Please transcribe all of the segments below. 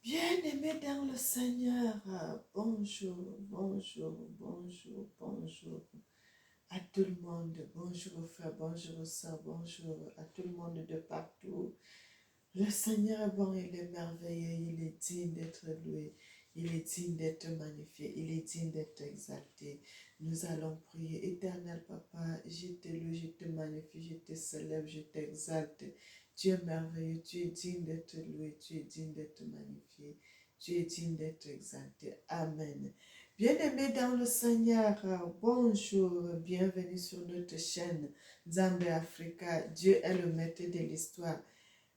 Bien-aimés dans le Seigneur, bonjour, bonjour, bonjour, bonjour à tout le monde. Bonjour aux frères, bonjour aux sœurs, bonjour à tout le monde de partout. Le Seigneur est bon, il est merveilleux, il est digne d'être loué, il est digne d'être magnifié, il est digne d'être exalté. Nous allons prier. Éternel Papa, je te loue, je te magnifie, je te célèbre, je t'exalte. Tu es merveilleux, tu es digne d'être loué, tu es digne d'être magnifié, tu es digne d'être exalté. Amen. Bien-aimés dans le Seigneur, bonjour, bienvenue sur notre chaîne Zambé Africa. Dieu est le maître de l'histoire.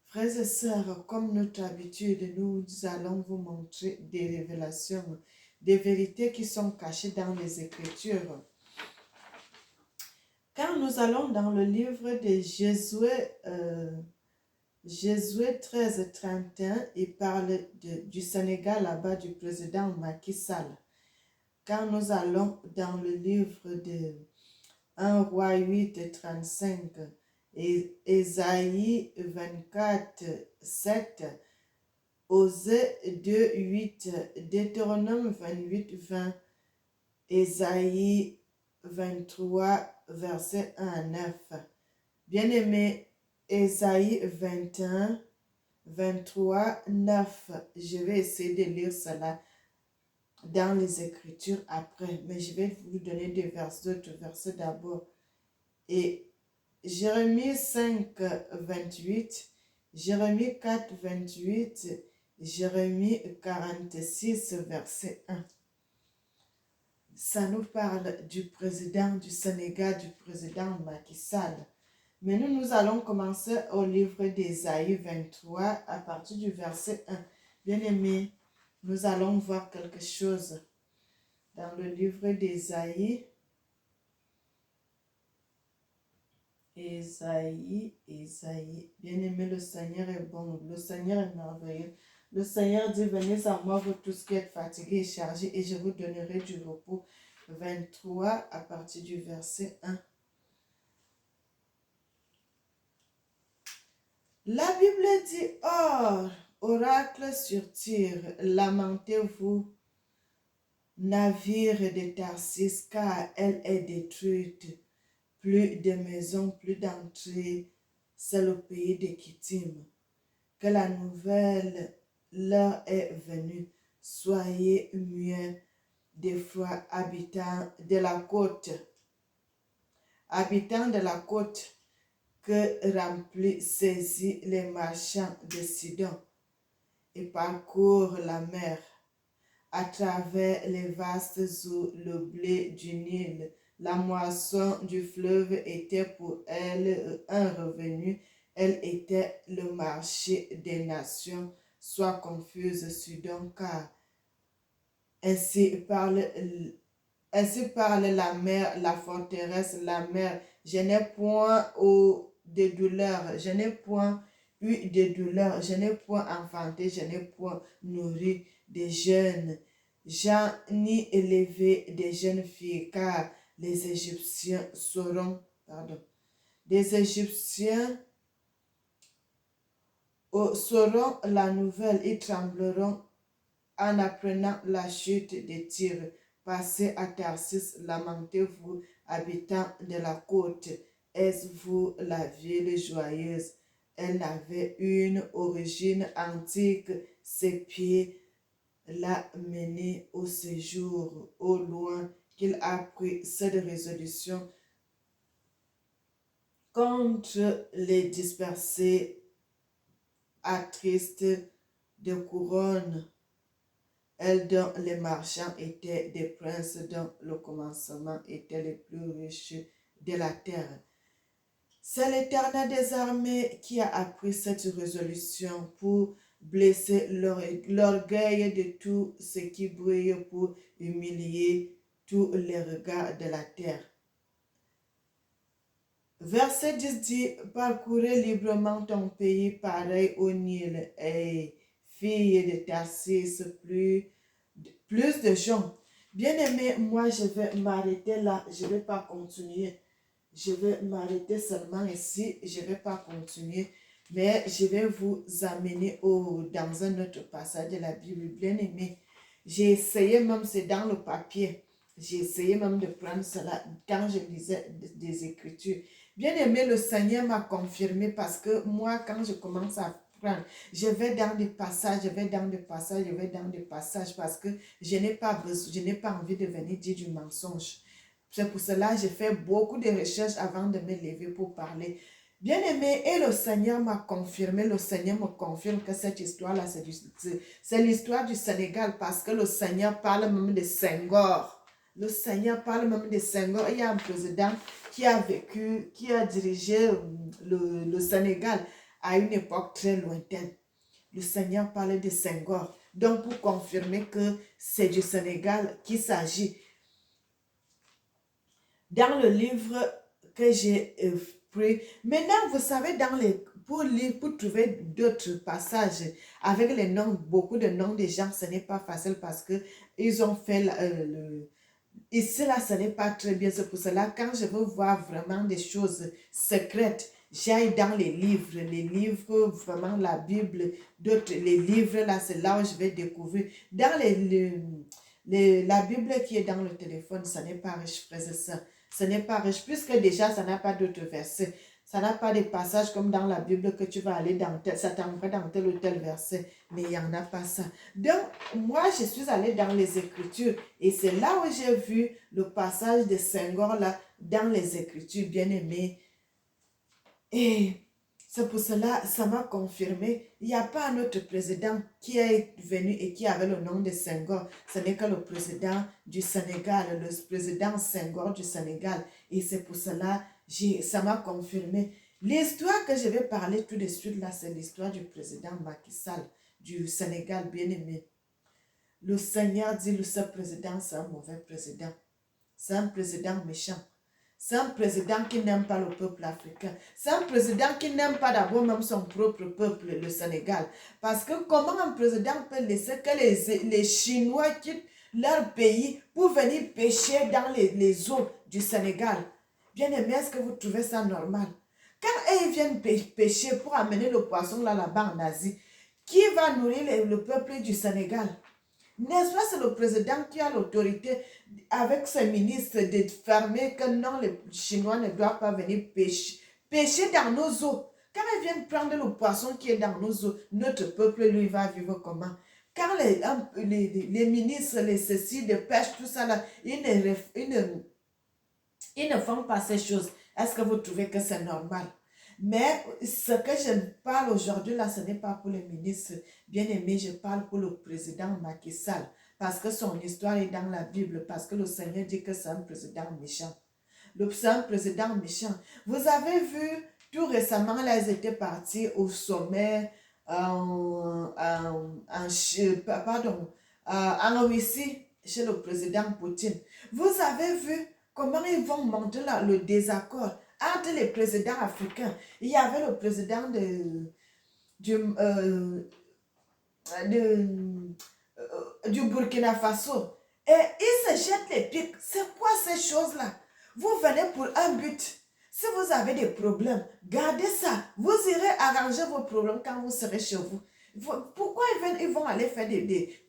Frères et sœurs, comme notre habitude, nous allons vous montrer des révélations, des vérités qui sont cachées dans les Écritures. Quand nous allons dans le livre de Josué 13-31, il parle du Sénégal là-bas, du président Macky Sall. Quand nous allons dans le livre de 1 roi 8-35, et Ésaïe 24-7, Osée 2-8, Deutéronome 28-20, Ésaïe 23, verset 1 à 9. Bien-aimé, Ésaïe 21, 23, 9. Je vais essayer de lire cela dans les Écritures après, mais je vais vous donner d'autres versets d'abord. Et Jérémie 5, 28, Jérémie 4, 28, Jérémie 46, verset 1. Ça nous parle du président du Sénégal, du président Macky Sall. Mais nous allons commencer au livre d'Ésaïe 23 à partir du verset 1. Bien-aimés, nous allons voir quelque chose dans le livre d'Ésaïe. Ésaïe. Bien-aimé, le Seigneur est bon, le Seigneur est merveilleux. Le Seigneur dit, venez à moi, vous tous qui êtes fatigués et chargés, et je vous donnerai du repos. 23 à partir du verset 1. La Bible dit, or, oracle sur Tyr, lamentez-vous, navire de Tarsis, car elle est détruite. Plus de maisons, plus d'entrées, c'est le pays de Kittim. Que la nouvelle leur est venue. Soyez muets d'effroi, habitants de la côte. Habitants de la côte, que remplit, saisit les marchands de Sidon et parcourent la mer à travers les vastes eaux, le blé du Nil. La moisson du fleuve était pour elle un revenu. Elle était le marché des nations. Sois confuse, Sidon, car ainsi parle la mer, la forteresse, la mer. Je n'ai point de douleur, je n'ai point eu de douleur, je n'ai point enfanté, je n'ai point nourri des jeunes gens, ni élevé des jeunes filles, car les Égyptiens des Égyptiens sauront la nouvelle, ils trembleront en apprenant la chute de Tyr. Passez à Tarsis, lamentez-vous, habitants de la côte. Est-ce-vous la ville joyeuse? Elle n'avait une origine antique. Ses pieds l'a mené au séjour, au loin, qu'il a pris cette résolution contre les dispersés, attristes de couronne. Elle dont les marchands étaient des princes, dont le commencement était les plus riches de la terre. C'est l'Éternel des armées qui a appris cette résolution pour blesser l'orgueil de tout ce qui brille, pour humilier tous les regards de la terre. Verset 10 dit, parcourez librement ton pays pareil au Nil, et fille de Tarsis, plus de gens. Bien-aimé, moi je vais m'arrêter là, je ne vais pas continuer. Je vais m'arrêter seulement ici, je ne vais pas continuer. Mais je vais vous amener dans un autre passage de la Bible, bien aimé. J'ai essayé même, c'est dans le papier, j'ai essayé même de prendre cela quand je lisais des Écritures. Bien aimé, le Seigneur m'a confirmé parce que moi, quand je commence à prendre, je vais dans des passages, je vais dans des passages, je vais dans des passages parce que je n'ai pas besoin, je n'ai pas envie de venir dire du mensonge. C'est pour cela que j'ai fait beaucoup de recherches avant de me lever pour parler. Bien aimé, et le Seigneur m'a confirmé, le Seigneur me confirme que cette histoire-là, c'est l'histoire du Sénégal parce que le Seigneur parle même de Senghor. Le Seigneur parle même de Senghor. Il y a un président qui a vécu, qui a dirigé le Sénégal à une époque très lointaine. Le Seigneur parle de Senghor. Donc, pour confirmer que c'est du Sénégal qu'il s'agit. Dans le livre que j'ai pris, maintenant, vous savez, pour lire, pour trouver d'autres passages avec les noms, beaucoup de noms des gens, ce n'est pas facile parce que ils ont fait ici, là, ce n'est pas très bien. C'est pour cela, quand je veux voir vraiment des choses secrètes, j'aille dans les livres, vraiment la Bible, d'autres, les livres, là, c'est là où je vais découvrir. Dans la Bible qui est dans le téléphone, ça n'est pas riche, frères et sœurs. Ce n'est pas riche, puisque déjà, ça n'a pas d'autres versets. Ça n'a pas des passages comme dans la Bible que tu vas aller ça t'envoie dans tel ou tel verset, mais il n'y en a pas ça. Donc, moi, je suis allée dans les Écritures et c'est là où j'ai vu le passage de Senghor là, dans les Écritures, bien aimé. Et c'est pour cela, ça m'a confirmé, il n'y a pas un autre président qui est venu et qui avait le nom de Senghor. Ce n'est que le président du Sénégal, le président Senghor du Sénégal. Et c'est pour cela, ça m'a confirmé. L'histoire que je vais parler tout de suite là, c'est l'histoire du président Macky Sall du Sénégal, bien aimé. Le Seigneur dit, ce président, c'est un mauvais président. C'est un président méchant. C'est un président qui n'aime pas le peuple africain. C'est un président qui n'aime pas d'abord même son propre peuple, le Sénégal. Parce que comment un président peut laisser que les Chinois quittent leur pays pour venir pêcher dans les eaux du Sénégal? Bien aimé, est-ce que vous trouvez ça normal? Quand ils viennent pêcher pour amener le poisson là-bas en Asie, qui va nourrir le peuple du Sénégal? N'est-ce pas, c'est le président qui a l'autorité avec ses ministres de fermer que non, les Chinois ne doivent pas venir pêcher dans nos eaux. Quand ils viennent prendre le poisson qui est dans nos eaux, notre peuple, lui, va vivre comment? Quand les ministres, les ceci de pêche, tout ça, là, ils ne font pas ces choses. Est-ce que vous trouvez que c'est normal? Mais ce que je parle aujourd'hui là, ce n'est pas pour les ministres. Bien aimé, je parle pour le président Macky Sall. Parce que son histoire est dans la Bible. Parce que le Seigneur dit que c'est un président méchant. C'est un président méchant. Vous avez vu, tout récemment, là, ils étaient partis au sommet en Russie, chez le président Poutine. Vous avez vu comment ils vont monter là, le désaccord entre les présidents africains. Il y avait le président du Burkina Faso. Et ils se jettent les pics. C'est quoi ces choses-là? Vous venez pour un but. Si vous avez des problèmes, gardez ça. Vous irez arranger vos problèmes quand vous serez chez vous. Pourquoi ils vont aller faire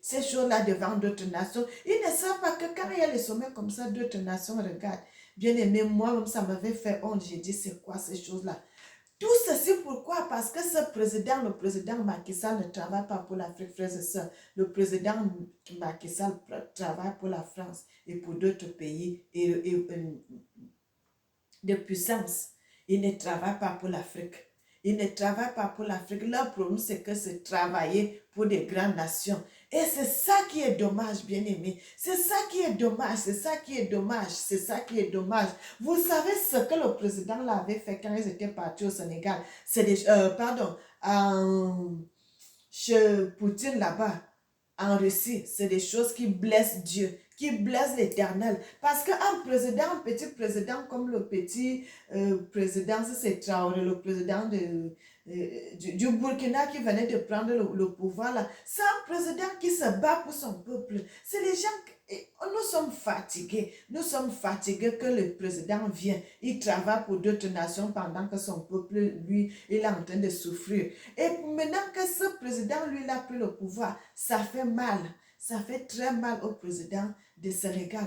ces choses-là devant d'autres nations? Ils ne savent pas que quand il y a les sommets comme ça, d'autres nations regardent. Bien aimé, moi-même, ça m'avait fait honte. J'ai dit, c'est quoi ces choses-là? Tout ceci, pourquoi? Parce que ce président, le président Macky Sall, ne travaille pas pour l'Afrique, frères et sœurs. Le président Macky Sall travaille pour la France et pour d'autres pays de puissance. Il ne travaille pas pour l'Afrique. Il ne travaille pas pour l'Afrique. Leur problème, c'est que c'est travailler pour des grandes nations. Et c'est ça qui est dommage, bien aimé. C'est ça qui est dommage. C'est ça qui est dommage. C'est ça qui est dommage. Vous savez ce que le président l'avait fait quand ils étaient partis au Sénégal? C'est chez Poutine là-bas, en Russie, c'est des choses qui blessent Dieu, qui blessent l'Éternel. Parce qu'un président, un petit président comme le petit président, c'est Traoré, le président du Burkina qui venait de prendre le pouvoir là. C'est un président qui se bat pour son peuple. C'est les gens, nous sommes fatigués. Nous sommes fatigués que le président vient. Il travaille pour d'autres nations pendant que son peuple, lui, il est en train de souffrir. Et maintenant que ce président, lui, il a pris le pouvoir, ça fait mal. Ça fait très mal au président du Sénégal.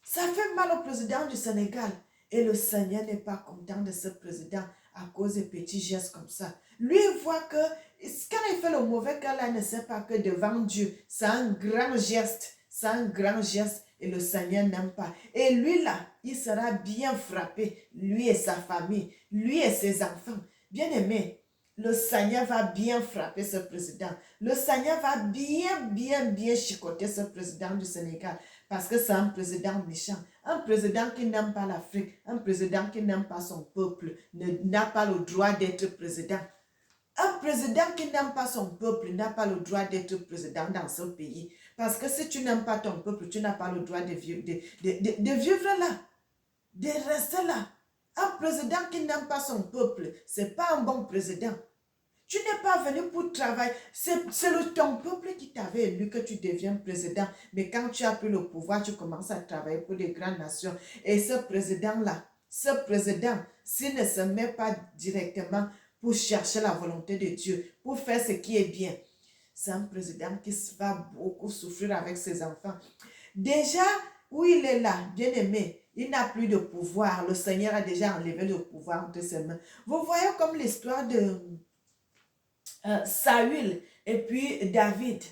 Ça fait mal au président du Sénégal. Et le Seigneur n'est pas content de ce président à cause des petits gestes comme ça. Lui, il voit que quand il fait le mauvais cas, là, il ne sait pas que devant Dieu, c'est un grand geste. C'est un grand geste et le Seigneur n'aime pas. Et lui, là, il sera bien frappé. Lui et sa famille, lui et ses enfants. Bien aimé, le Seigneur va bien frapper ce président. Le Seigneur va bien chicoter ce président du Sénégal. Parce que c'est un président méchant, un président qui n'aime pas l'Afrique, un président qui n'aime pas son peuple, n'a pas le droit d'être président. Un président qui n'aime pas son peuple n'a pas le droit d'être président dans ce pays. Parce que si tu n'aimes pas ton peuple, tu n'as pas le droit de vivre, de vivre là, de rester là. Un président qui n'aime pas son peuple, ce n'est pas un bon président. Tu n'es pas venu pour travailler. C'est ton peuple qui t'avait élu que tu deviens président. Mais quand tu as pris le pouvoir, tu commences à travailler pour des grandes nations. Et ce président-là, s'il ne se met pas directement pour chercher la volonté de Dieu, pour faire ce qui est bien, c'est un président qui va beaucoup souffrir avec ses enfants. Déjà, où il est là, bien aimé, il n'a plus de pouvoir. Le Seigneur a déjà enlevé le pouvoir de ses mains. Vous voyez comme l'histoire de Saül et puis David.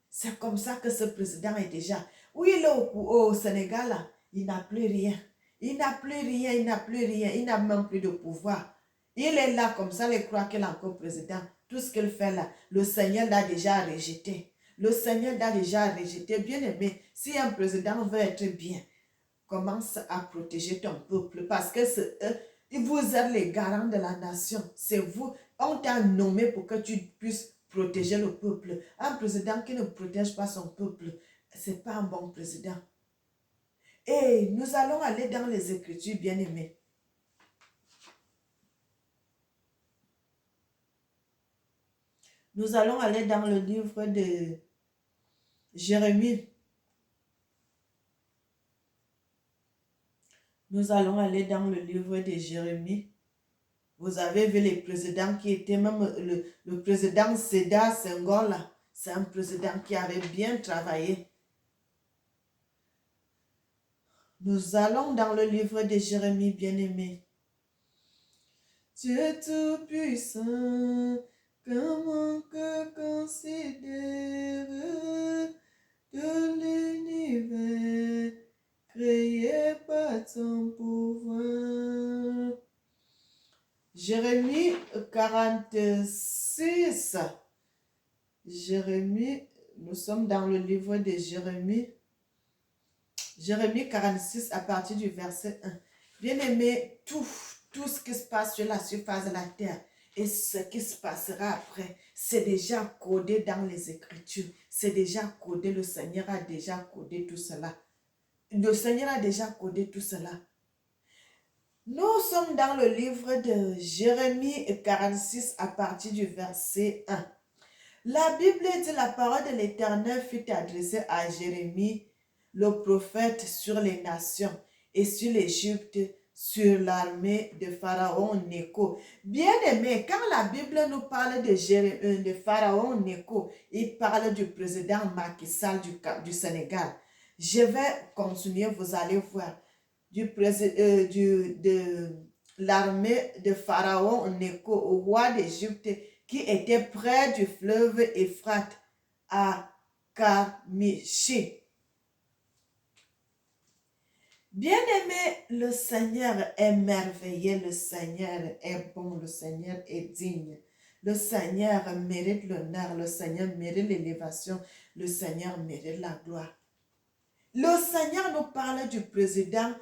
C'est comme ça que ce président est déjà. Où il est au Sénégal, là, il n'a plus rien. Il n'a plus rien, il n'a plus rien. Il n'a même plus de pouvoir. Il est là comme ça, il croit qu'il est encore président. Tout ce qu'il fait là, le Seigneur l'a déjà rejeté. Le Seigneur l'a déjà rejeté. Bien aimé, si un président veut être bien, commence à protéger ton peuple parce que vous êtes les garants de la nation. C'est vous. On t'a nommé pour que tu puisses protéger le peuple. Un président qui ne protège pas son peuple, ce n'est pas un bon président. Et nous allons aller dans les Écritures, bien-aimés. Nous allons aller dans le livre de Jérémie. Nous allons aller dans le livre de Jérémie. Vous avez vu les présidents qui étaient même le président Sédar Senghor là. C'est un président qui avait bien travaillé. Nous allons dans le livre de Jérémie, bien-aimé. Dieu tout-puissant, comment que considère de l'univers créé par ton pouvoir. Jérémie 46. Jérémie, nous sommes dans le livre de Jérémie. Jérémie 46 à partir du verset 1. Bien-aimé, tout ce qui se passe sur la surface de la terre et ce qui se passera après, c'est déjà codé dans les Écritures. C'est déjà codé, le Seigneur a déjà codé tout cela. Le Seigneur a déjà codé tout cela. Nous sommes dans le livre de Jérémie 46 à partir du verset 1. La Bible dit: la parole de l'Éternel fut adressée à Jérémie, le prophète, sur les nations et sur l'Égypte, sur l'armée de Pharaon Nécho. Bien aimé, quand la Bible nous parle de Pharaon Nécho, il parle du président Macky Sall du Sénégal. Je vais continuer, vous allez voir. De l'armée de Pharaon Nécho, au roi d'Égypte, qui était près du fleuve Euphrate, à Karmishi. Bien-aimé, le Seigneur est merveilleux, le Seigneur est bon, le Seigneur est digne. Le Seigneur mérite l'honneur, le Seigneur mérite l'élévation, le Seigneur mérite la gloire. Le Seigneur nous parle du président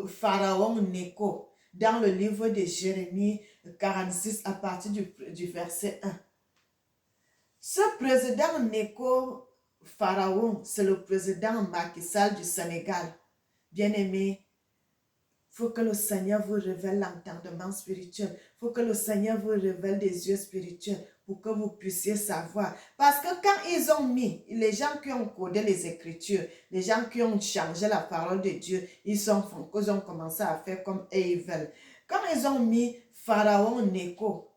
Pharaon Nécho dans le livre de Jérémie 46 à partir du verset 1. Ce président Nécho Pharaon, c'est le président Macky Sall du Sénégal. Bien-aimé, faut que le Seigneur vous révèle l'entendement spirituel. Il faut que le Seigneur vous révèle des yeux spirituels pour que vous puissiez savoir. Parce que quand ils ont mis, les gens qui ont codé les Écritures, les gens qui ont changé la parole de Dieu, ils ont commencé à faire comme ils veulent. Quand ils ont mis Pharaon Néco,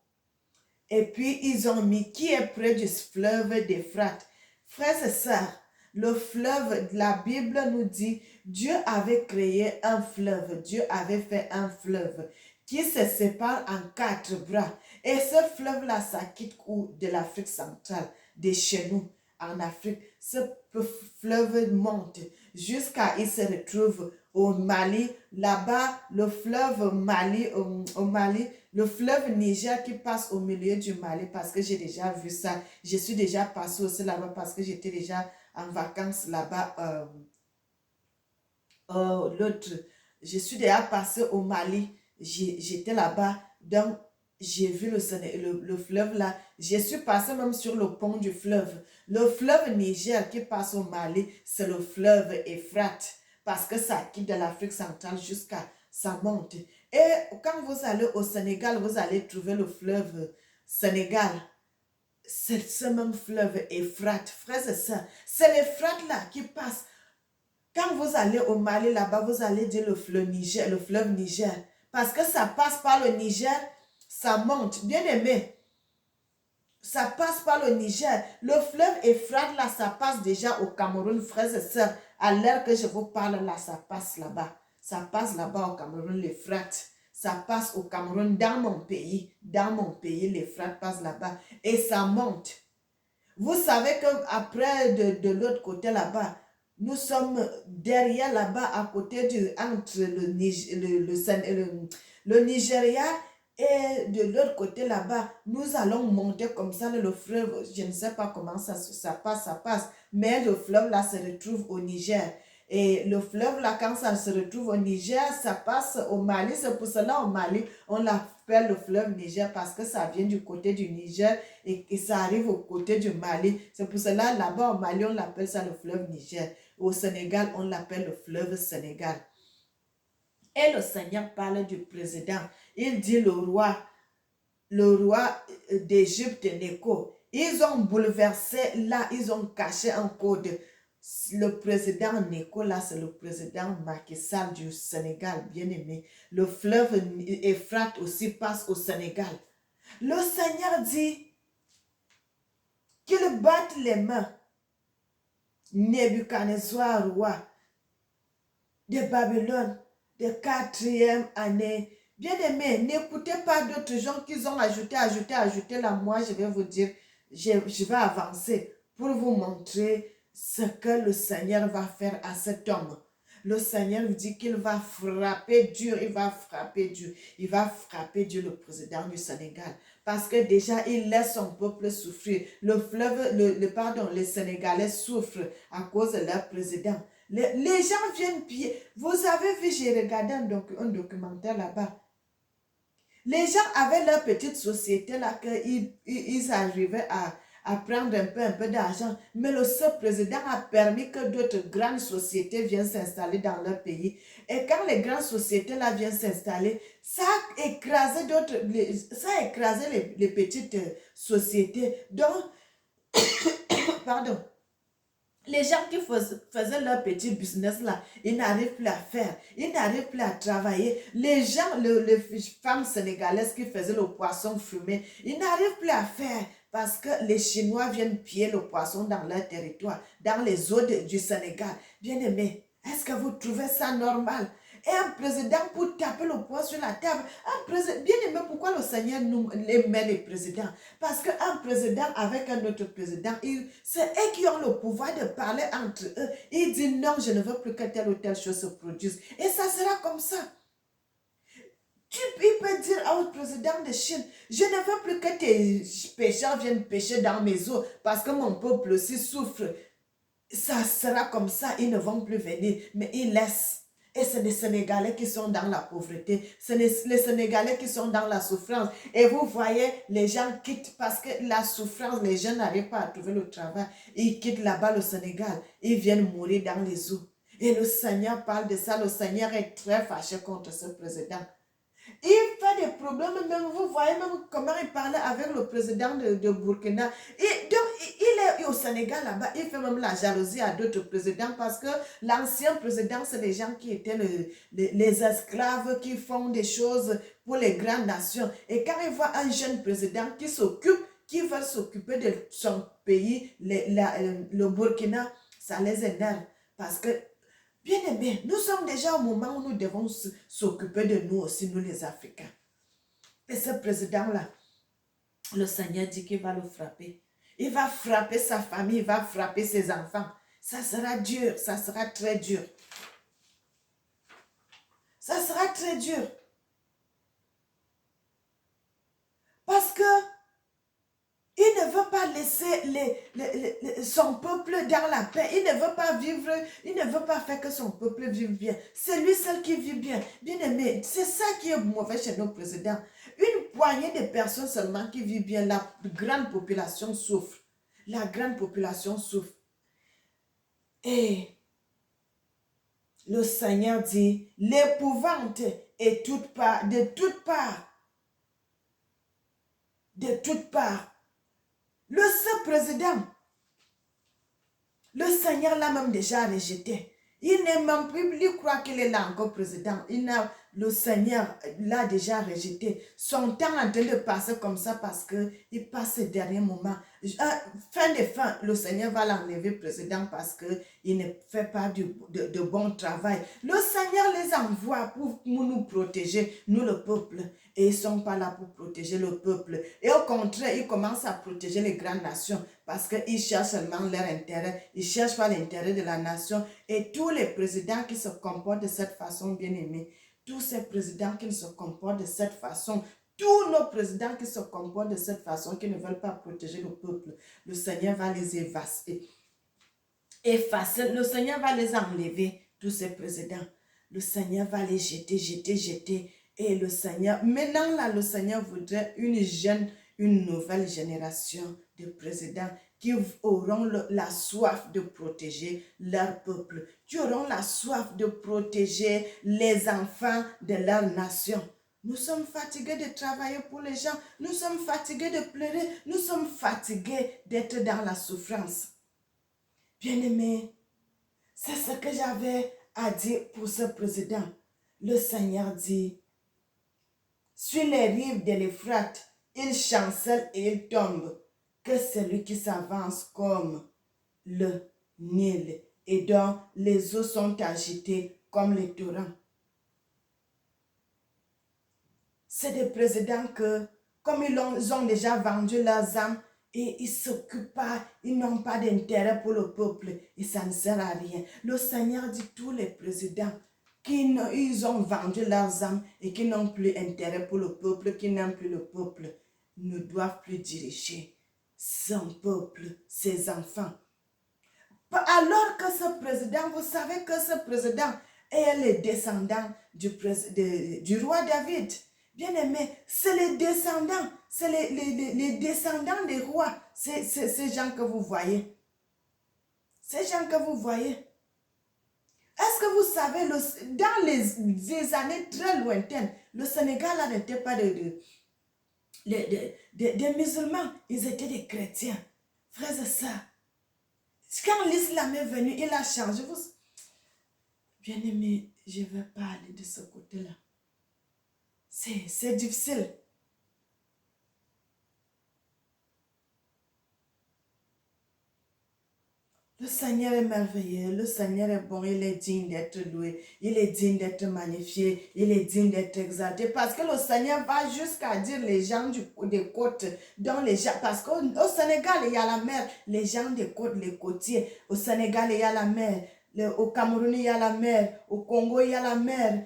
et puis ils ont mis qui est près du fleuve d'Euphrate. Frères et sœurs, le fleuve, la Bible nous dit, Dieu avait créé un fleuve, Dieu avait fait un fleuve qui se sépare en 4 bras. Et ce fleuve-là, ça quitte de l'Afrique centrale, de chez nous, en Afrique. Ce fleuve monte jusqu'à, il se retrouve au Mali. Là-bas, le fleuve Mali, au Mali, le fleuve Niger qui passe au milieu du Mali, parce que j'ai déjà vu ça. Je suis déjà passée aussi là-bas parce que j'étais déjà en vacances là-bas. L'autre, je suis déjà passée au Mali. J'étais là-bas. Donc, j'ai vu le fleuve là. Je suis passée même sur le pont du fleuve. Le fleuve Niger qui passe au Mali, c'est le fleuve Euphrate. Parce que ça quitte de l'Afrique centrale jusqu'à ça monte. Et quand vous allez au Sénégal, vous allez trouver le fleuve Sénégal. C'est ce même fleuve Euphrate. Frères et sœurs, c'est l'Euphrate là qui passe. Quand vous allez au Mali là-bas, vous allez dire le fleuve Niger. Parce que ça passe par le Niger, ça monte. Bien aimé, ça passe par le Niger. Le fleuve Euphrate là, ça passe déjà au Cameroun, frères et sœurs. À l'heure que je vous parle là, ça passe là-bas. Ça passe là-bas au Cameroun, l'Euphrate. Ça passe au Cameroun, dans mon pays. Dans mon pays, l'Euphrate passe là-bas. Et ça monte. Vous savez qu'après, de l'autre côté là-bas, nous sommes derrière là-bas, à côté entre le Nigeria et de l'autre côté là-bas, nous allons monter comme ça le fleuve. Je ne sais pas comment ça passe. Mais le fleuve là se retrouve au Niger. Et le fleuve là, quand ça se retrouve au Niger, ça passe au Mali. C'est pour cela au Mali, on l'appelle le fleuve Niger parce que ça vient du côté du Niger et ça arrive au côté du Mali. C'est pour cela là-bas au Mali, on l'appelle ça le fleuve Niger. Au Sénégal, on l'appelle le fleuve Sénégal. Et le Seigneur parle du président. Il dit le roi d'Égypte, Néco. Ils ont bouleversé là, ils ont caché un code. Le président Néco, là, c'est le président Macky Sall du Sénégal, bien aimé. Le fleuve Euphrate aussi passe au Sénégal. Le Seigneur dit qu'il batte les mains. Nebuchadnezzar, roi de Babylone, de 4e année. Bien aimé, n'écoutez pas d'autres gens qui ont ajouté là. Moi, je vais vous dire, je vais avancer pour vous montrer ce que le Seigneur va faire à cet homme. Le Seigneur dit qu'il va frapper dur, il va frapper dur. Il va frapper dur le président du Sénégal. Parce que déjà, il laisse son peuple souffrir. Les Sénégalais souffrent à cause de leur président. Les gens viennent piller. Vous avez vu, j'ai regardé un documentaire là-bas. Les gens avaient leur petite société là, qu'ils arrivaient à prendre un peu d'argent. Mais ce président a permis que d'autres grandes sociétés viennent s'installer dans leur pays. Et quand les grandes sociétés là viennent s'installer, ça a écrasé les petites sociétés. Donc, pardon. Les gens qui faisaient leur petit business là, ils n'arrivent plus à faire, ils n'arrivent plus à travailler. Les gens, les femmes sénégalaises qui faisaient le poisson fumé, ils n'arrivent plus à faire parce que les Chinois viennent piller le poisson dans leur territoire, dans les eaux du Sénégal. Bien aimé, est-ce que vous trouvez ça normal? Et un président pour taper le poing sur la table. Bien aimé, pourquoi le Seigneur nous met les présidents? Parce qu'un président avec un autre président, c'est eux qui ont le pouvoir de parler entre eux. Il dit non, je ne veux plus que telle ou telle chose se produise. Et ça sera comme ça. Il peut dire au président de Chine, je ne veux plus que tes pécheurs viennent pécher dans mes eaux parce que mon peuple aussi souffre. Ça sera comme ça, ils ne vont plus venir, mais ils laissent. Et c'est les Sénégalais qui sont dans la pauvreté. C'est les Sénégalais qui sont dans la souffrance. Et vous voyez, les gens quittent parce que la souffrance, les gens n'arrivent pas à trouver le travail. Ils quittent là-bas le Sénégal. Ils viennent mourir dans les eaux. Et le Seigneur parle de ça. Le Seigneur est très fâché contre ce président. Il fait des problèmes, même vous voyez même comment il parlait avec le président de Burkina. Et donc, il est au Sénégal là-bas, il fait même la jalousie à d'autres présidents parce que l'ancien président, c'est des gens qui étaient les esclaves qui font des choses pour les grandes nations. Et quand il voit un jeune président qui veut s'occuper de son pays, le Burkina, ça les énerve parce que bien-aimés, nous sommes déjà au moment où nous devons s'occuper de nous aussi, nous les Africains. Et ce président-là, le Seigneur dit qu'il va le frapper. Il va frapper sa famille, il va frapper ses enfants. Ça sera dur, ça sera très dur. Ça sera très dur. Parce que il ne veut pas laisser son peuple dans la paix. Il ne veut pas vivre, il ne veut pas faire que son peuple vive bien. C'est lui seul qui vit bien. Bien aimé, c'est ça qui est mauvais chez nos présidents. Une poignée de personnes seulement qui vivent bien, la grande population souffre. La grande population souffre. Et le Seigneur dit, l'épouvante est de toutes parts. De toutes parts. Ce président, le Seigneur l'a même déjà rejeté. Il n'est même plus, il croit qu'il est là encore président. Le Seigneur l'a déjà rejeté. Son temps est en train de passer comme ça parce qu'il passe ces derniers moments. Fin de fin, le Seigneur va l'enlever président parce qu'il ne fait pas de bon travail. Le Seigneur les envoie pour nous protéger, nous le peuple. Et ils ne sont pas là pour protéger le peuple. Et au contraire, ils commencent à protéger les grandes nations parce qu'ils cherchent seulement leur intérêt. Ils ne cherchent pas l'intérêt de la nation. Et tous les présidents qui se comportent de cette façon, bien aimés, tous ces présidents qui se comportent de cette façon, tous nos présidents qui se comportent de cette façon, qui ne veulent pas protéger le peuple, le Seigneur va les effacer. Le Seigneur va les enlever, tous ces présidents. Le Seigneur va les jeter. Et le Seigneur, maintenant là, le Seigneur voudrait une nouvelle génération de présidents qui auront la soif de protéger leur peuple, qui auront la soif de protéger les enfants de leur nation. Nous sommes fatigués de travailler pour les gens, nous sommes fatigués de pleurer, nous sommes fatigués d'être dans la souffrance. Bien-aimés, c'est ce que j'avais à dire pour ce président. Le Seigneur dit, sur les rives de l'Euphrate, il chancelle et il tombe, que celui qui s'avance comme le Nil et dont les eaux sont agitées comme les torrents. C'est des présidents que, comme ils ont déjà vendu leurs âmes, et ils ne s'occupent pas, ils n'ont pas d'intérêt pour le peuple, et ça ne sert à rien. Le Seigneur dit tous les présidents, ils ont vendu leurs âmes et qui n'ont plus intérêt pour le peuple, qui n'aiment plus le peuple, ne doivent plus diriger son peuple, ses enfants. Alors que ce président, vous savez que ce président est le descendant du roi David. Bien aimé, c'est les descendants, c'est les descendants des rois, c'est ces gens que vous voyez. Ces gens que vous voyez. Est-ce que vous savez, dans les années très lointaines, le Sénégal n'était pas des musulmans, ils étaient des chrétiens. Frères et sœurs, quand l'islam est venu, il a changé. Bien aimé, je ne vais pas aller de ce côté-là. C'est difficile. Le Seigneur est merveilleux, le Seigneur est bon, il est digne d'être loué, il est digne d'être magnifié, il est digne d'être exalté. Parce que le Seigneur va jusqu'à dire les gens des côtes, parce qu'au Sénégal, il y a la mer, les gens des côtes, les côtiers. Au Sénégal, il y a la mer, au Cameroun, il y a la mer, au Congo, il y a la mer,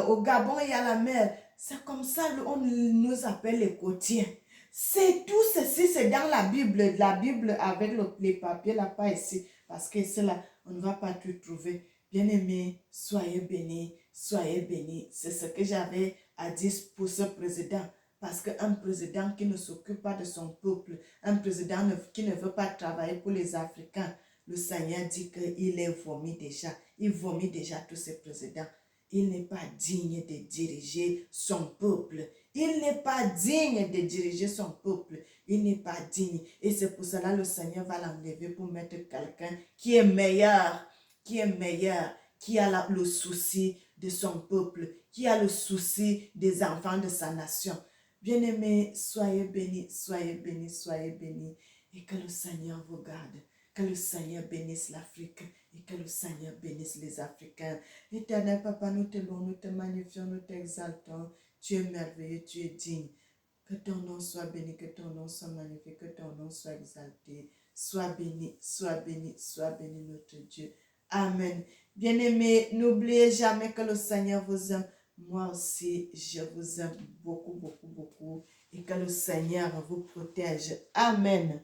au Gabon, il y a la mer. C'est comme ça qu'on nous appelle les côtiers. C'est tout ceci, c'est dans la Bible avec les papiers là, pas ici, parce que c'est là, on ne va pas tout trouver. Bien-aimés, soyez bénis, soyez bénis. C'est ce que j'avais à dire pour ce président. Parce qu'un président qui ne s'occupe pas de son peuple, un président qui ne veut pas travailler pour les Africains, Le Seigneur dit qu'il est vomi déjà. Il vomit déjà tous ses présidents. Il n'est pas digne de diriger son peuple. Il n'est pas digne de diriger son peuple. Il n'est pas digne. Et c'est pour cela que le Seigneur va l'enlever pour mettre quelqu'un qui est meilleur, qui a le souci de son peuple, qui a le souci des enfants de sa nation. Bien-aimés, soyez bénis, soyez bénis, soyez bénis. Et que le Seigneur vous garde. Que le Seigneur bénisse l'Afrique et que le Seigneur bénisse les Africains. Éternel Papa, nous te louons, nous te magnifions, nous t'exaltons. Tu es merveilleux, tu es digne. Que ton nom soit béni, que ton nom soit magnifié, que ton nom soit exalté. Sois béni, sois béni, sois béni notre Dieu. Amen. Bien-aimés, n'oubliez jamais que le Seigneur vous aime. Moi aussi, je vous aime beaucoup, beaucoup, beaucoup. Et que le Seigneur vous protège. Amen.